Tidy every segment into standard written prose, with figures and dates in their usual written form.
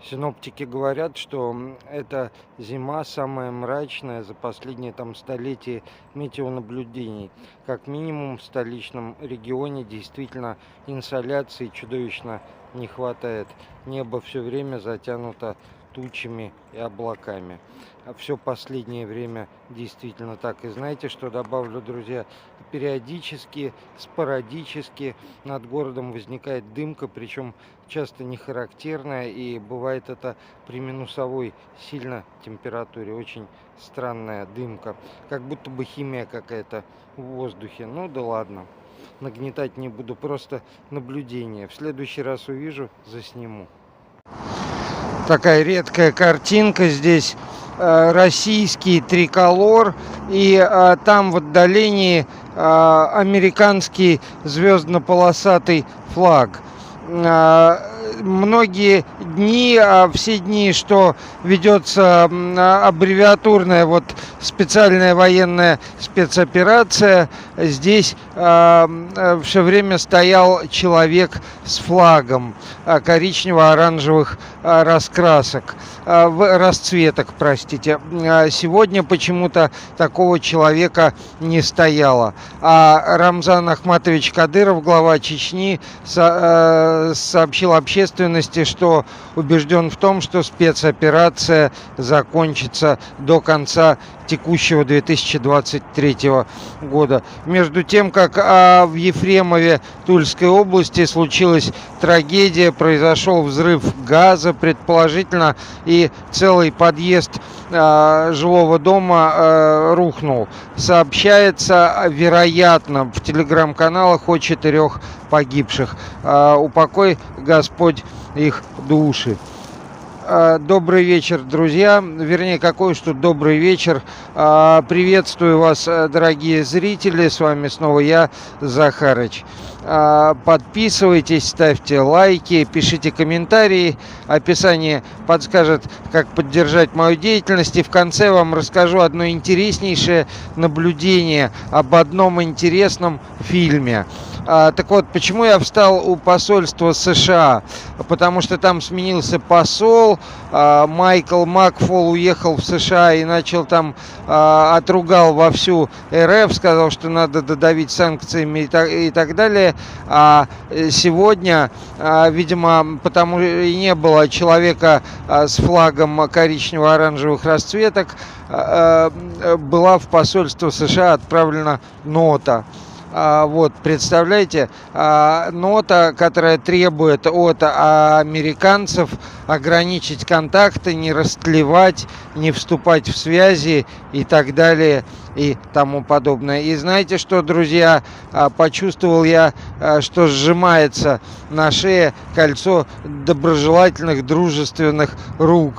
Синоптики говорят, что эта зима самая мрачная за последние столетия метеонаблюдений. Как минимум в столичном регионе действительно инсоляции чудовищно не хватает. Небо все время затянуто тучами и облаками. А все последнее время действительно так. И знаете, что добавлю, друзья? Периодически, спорадически над городом возникает дымка, причем часто не характерная, и бывает это при минусовой сильно температуре. Очень странная дымка, как будто бы химия какая-то в воздухе. Ну да ладно, нагнетать не буду, просто наблюдение. В следующий раз увижу, засниму. Такая редкая картинка здесь. Российский триколор, и там в отдалении американский звездно-полосатый флаг. Многие дни, все дни, что ведется аббревиатурная специальная военная спецоперация, здесь все время стоял человек с флагом коричнево-оранжевых раскрасок, расцветок, простите. Сегодня почему-то такого человека не стояло. А Рамзан Ахматович Кадыров, глава Чечни, сообщил общественности, что убежден в том, что спецоперация закончится до конца текущего 2023 года. Между тем, как в Ефремове Тульской области случилась трагедия, произошел взрыв газа, предположительно, и целый подъезд жилого дома рухнул. Сообщается, вероятно, в телеграм-каналах о 4 погибших. Упокой Господь их души. Добрый вечер, друзья. Вернее, какой уж тут добрый вечер. Приветствую вас, дорогие зрители. С вами снова я, Захарыч. Подписывайтесь, ставьте лайки, пишите комментарии. Описание подскажет, как поддержать мою деятельность. И в конце вам расскажу одно интереснейшее наблюдение об одном интересном фильме. Так вот, почему я встал у посольства США? Потому что там сменился посол, Майкл Макфол уехал в США и начал там, отругал вовсю РФ, сказал, что надо додавить санкциями и так далее. А сегодня, видимо, потому и не было человека с флагом коричнево-оранжевых расцветок, была в посольство США отправлена нота. Представляете, нота, которая требует от американцев ограничить контакты, не растлевать, не вступать в связи и так далее и тому подобное. И знаете что, друзья, почувствовал я, что сжимается на шее кольцо доброжелательных, дружественных рук.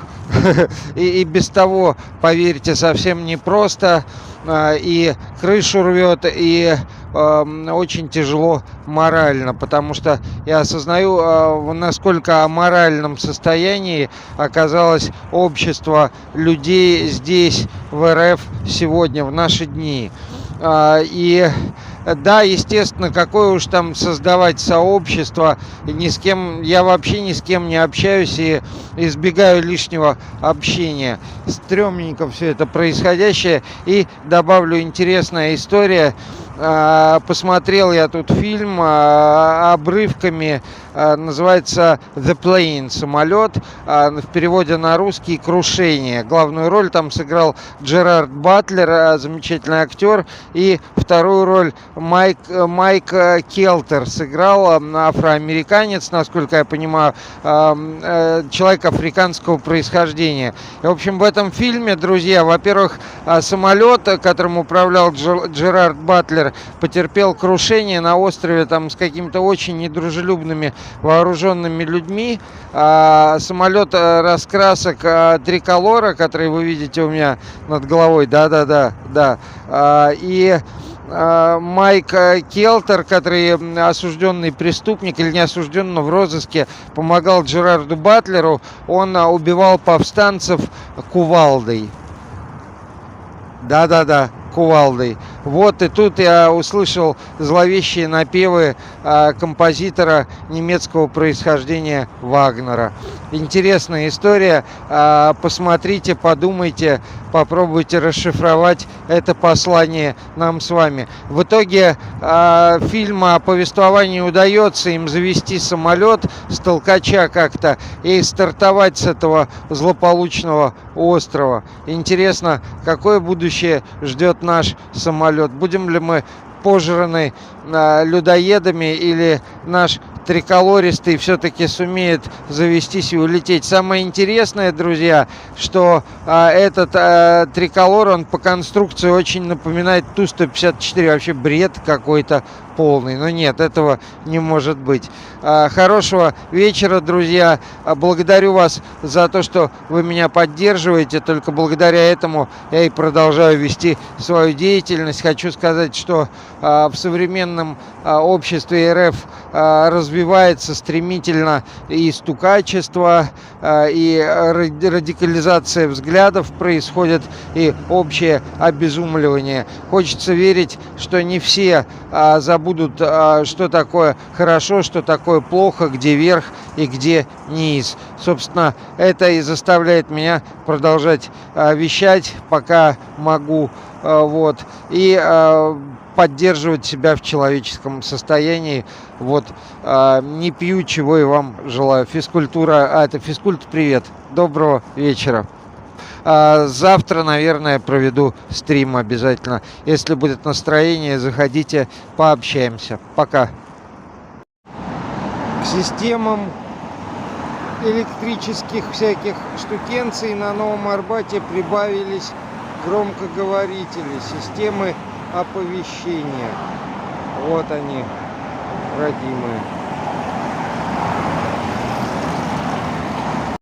И без того, поверьте, совсем непросто, и крышу рвет, и очень тяжело морально, потому что я осознаю, насколько о моральном состоянии оказалось общество людей здесь, в РФ, сегодня, в наши дни. И да, естественно, какое уж там создавать сообщество, ни с кем, я вообще ни с кем не общаюсь и избегаю лишнего общения. Стрёмненько все это происходящее. И добавлю, интересная история. Посмотрел я тут фильм обрывками, называется The Plane, самолет, в переводе на русский «Крушение». Главную роль там сыграл Джерард Батлер, замечательный актер, и вторую роль Майк Келтер сыграл, афроамериканец, насколько я понимаю, человек африканского происхождения. И, в общем, в этом фильме, друзья, во-первых, самолет, которым управлял Джерард Батлер, потерпел крушение на острове там с какими-то очень недружелюбными вооруженными людьми. Самолет раскрасок триколора, который вы видите у меня над головой, да. И Майк Келтер, который осужденный преступник или не осужденный, но в розыске, помогал Джерарду Батлеру. Он убивал повстанцев кувалдой. Да, кувалдой. Вот, и тут я услышал зловещие напевы композитора немецкого происхождения Вагнера. Интересная история. Посмотрите, подумайте, попробуйте расшифровать это послание нам с вами. В итоге фильма о повествовании удается им завести самолет с Толкача как-то и стартовать с этого злополучного острова. Интересно, какое будущее ждет наш самолет? Будем ли мы пожраны людоедами, или наш триколористый все-таки сумеет завестись и улететь? Самое интересное, друзья, что этот триколор, он по конструкции очень напоминает Ту-154. Вообще бред какой-то полный. Но нет, этого не может быть. Хорошего вечера, друзья. Благодарю вас за то, что вы меня поддерживаете. Только благодаря этому я и продолжаю вести свою деятельность. Хочу сказать, что в современном обществе РФ развивается стремительно и стукачество, и радикализация взглядов происходит, и общее обезумливание. Хочется верить, что не все забудут, что такое хорошо, что такое плохо, где верх и где низ. Собственно, это и заставляет меня продолжать вещать, пока могу, вот, и поддерживать себя в человеческом состоянии. Вот, не пью, чего и вам желаю. Физкультура, это физкульт, привет, доброго вечера. Завтра, наверное, проведу стрим обязательно. Если будет настроение, заходите, пообщаемся. Пока. К системам электрических всяких штукенций на Новом Арбате прибавились громкоговорители, системы оповещения. Вот они, родимые.